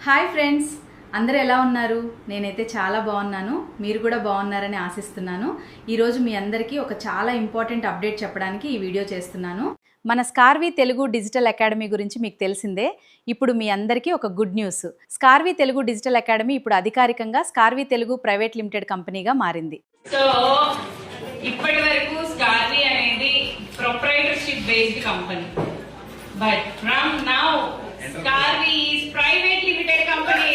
Hi friends, అందరూ ఎలా ఉన్నారు? నేనైతే చాలా బాగున్నాను. మీరు కూడా బాగున్నారని ఆశిస్తున్నాను. ఈరోజు మీ అందరికీ ఒక చాలా ఇంపార్టెంట్ అప్డేట్ చెప్పడానికి ఈ వీడియో చేస్తున్నాను. మన స్కార్వి తెలుగు డిజిటల్ అకాడమీ గురించి మీకు తెలిసిందే. ఇప్పుడు మీ అందరికీ ఒక good news. Skarvi Telugu digital academy ఇప్పుడు అధికారికంగా స్కార్వి తెలుగు ప్రైవేట్ లిమిటెడ్ కంపెనీగా మారింది. సో ఇప్పటి వరకు స్కార్వి అనేది proprietorship based company, but from now Skarvi is private limited company.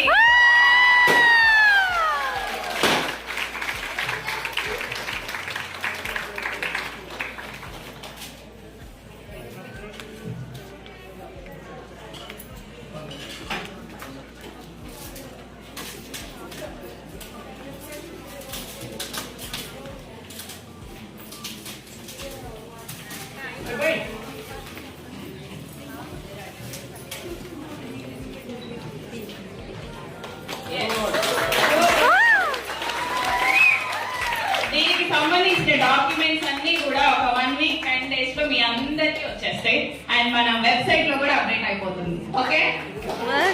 దీనికి సంబంధించిన డాక్యుమెంట్స్ అన్ని కూడా ఒక 1 వీక్ 10 days లో మీ అందరికీ వచ్చేస్తాయి అండ్ మన వెబ్సైట్ లో కూడా అప్డేట్ అయిపోతుంది. ఓకే,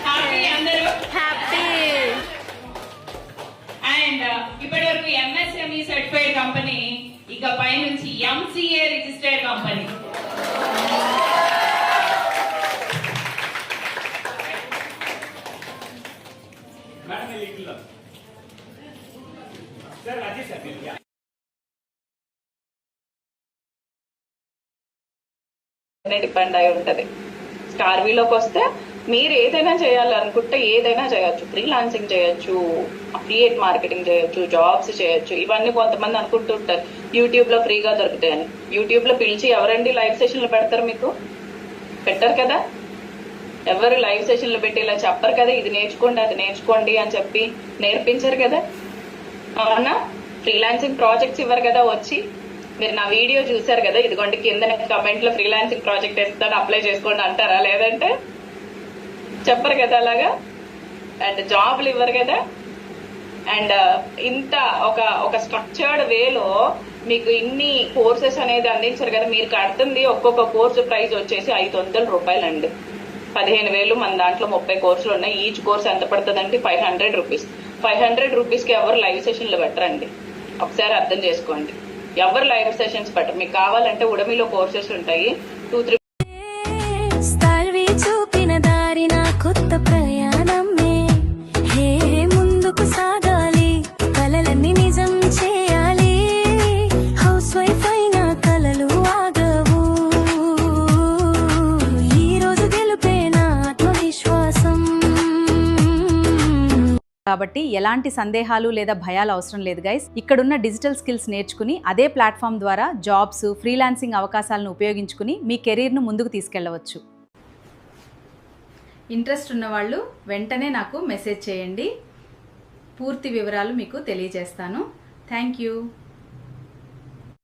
హ్యాపీ అందరూ? హ్యాపీ. అండ్ ఇప్పటి వరకు ఎంఎస్ఎంఈ సర్టిఫైడ్ కంపెనీ ఇక పై నుంచి ఎంసీఏ రిజిస్టర్డ్ కంపెనీ. డిపెండ్ అయి ఉంటది. స్కార్వీలోకి వస్తే మీరు ఏదైనా చేయాలనుకుంటే ఏదైనా చేయొచ్చు. ఫ్రీలాన్సింగ్ చేయొచ్చు, అఫిలియేట్ మార్కెటింగ్ చేయొచ్చు, జాబ్స్ చేయొచ్చు. ఇవన్నీ కొంతమంది అనుకుంటుంటారు యూట్యూబ్ లో ఫ్రీగా దొరుకుతాయని. యూట్యూబ్ లో పిలిచి ఎవరండి లైవ్ సెషన్లు పెడతారు? మీకు పెట్టరు కదా. ఎవరు లైవ్ సెషన్లు పెట్టి ఇలా చెప్పరు కదా, ఇది నేర్చుకోండి అది నేర్చుకోండి అని చెప్పి నేర్పించరు కదా. అవునా? ఫ్రీలాన్సింగ్ ప్రాజెక్ట్స్ ఇవ్వరు కదా. వచ్చి మీరు నా వీడియో చూసారు కదా, ఇదిగోండి కింద కమెంట్ లో ఫ్రీలాన్సింగ్ ప్రాజెక్ట్ ఇస్తాను అప్లై చేసుకోండి అంటారా? లేదంటే చెప్పరు కదా అలాగా. అండ్ జాబ్లు ఇవ్వరు కదా. అండ్ ఇంత ఒక స్ట్రక్చర్డ్ వేలో మీకు ఇన్ని కోర్సెస్ అనేది అందించారు కదా. మీరు కడుతుంది ఒక్కొక్క కోర్సు ప్రైస్ వచ్చేసి 500 రూపాయలు అండి. 15,000 మన దాంట్లో 30 కోర్సులు ఉన్నాయి. ఈచ్ కోర్స్ ఎంత పడుతుందండి? 500 రూపీస్. 500 రూపీస్కి ఎవరు లైవ్ సెషన్లు పెట్టరండి. ఒకసారి అర్థం చేసుకోండి. ఎవరు లైవ్ సెషన్స్ పెట్టరు. మీకు కావాలంటే ఉడమిలో కోర్సెస్ ఉంటాయి 2-3. చూపిన దారిన కొత్త ప్రయాణమే ముందుకు సాగాలి, కలలన్నీ నిజం చేయాలి. హౌస్ వైఫ్ అయిన కలలు ఆగవు, ఈ రోజు గెలుపే నా ఆత్మవిశ్వాసం. కాబట్టి ఎలాంటి సందేహాలు లేదా భయాలు అవసరం లేదు గైస్. ఇక్కడున్న డిజిటల్ స్కిల్స్ నేర్చుకుని అదే ప్లాట్ఫామ్ ద్వారా జాబ్స్, ఫ్రీలాన్సింగ్ అవకాశాలను ఉపయోగించుకుని మీ కెరీర్ను ముందుకు తీసుకెళ్లవచ్చు. ఇంట్రెస్ట్ ఉన్నవాళ్ళు వెంటనే నాకు మెసేజ్ చేయండి. పూర్తి వివరాలు మీకు తెలియజేస్తాను. Thank you.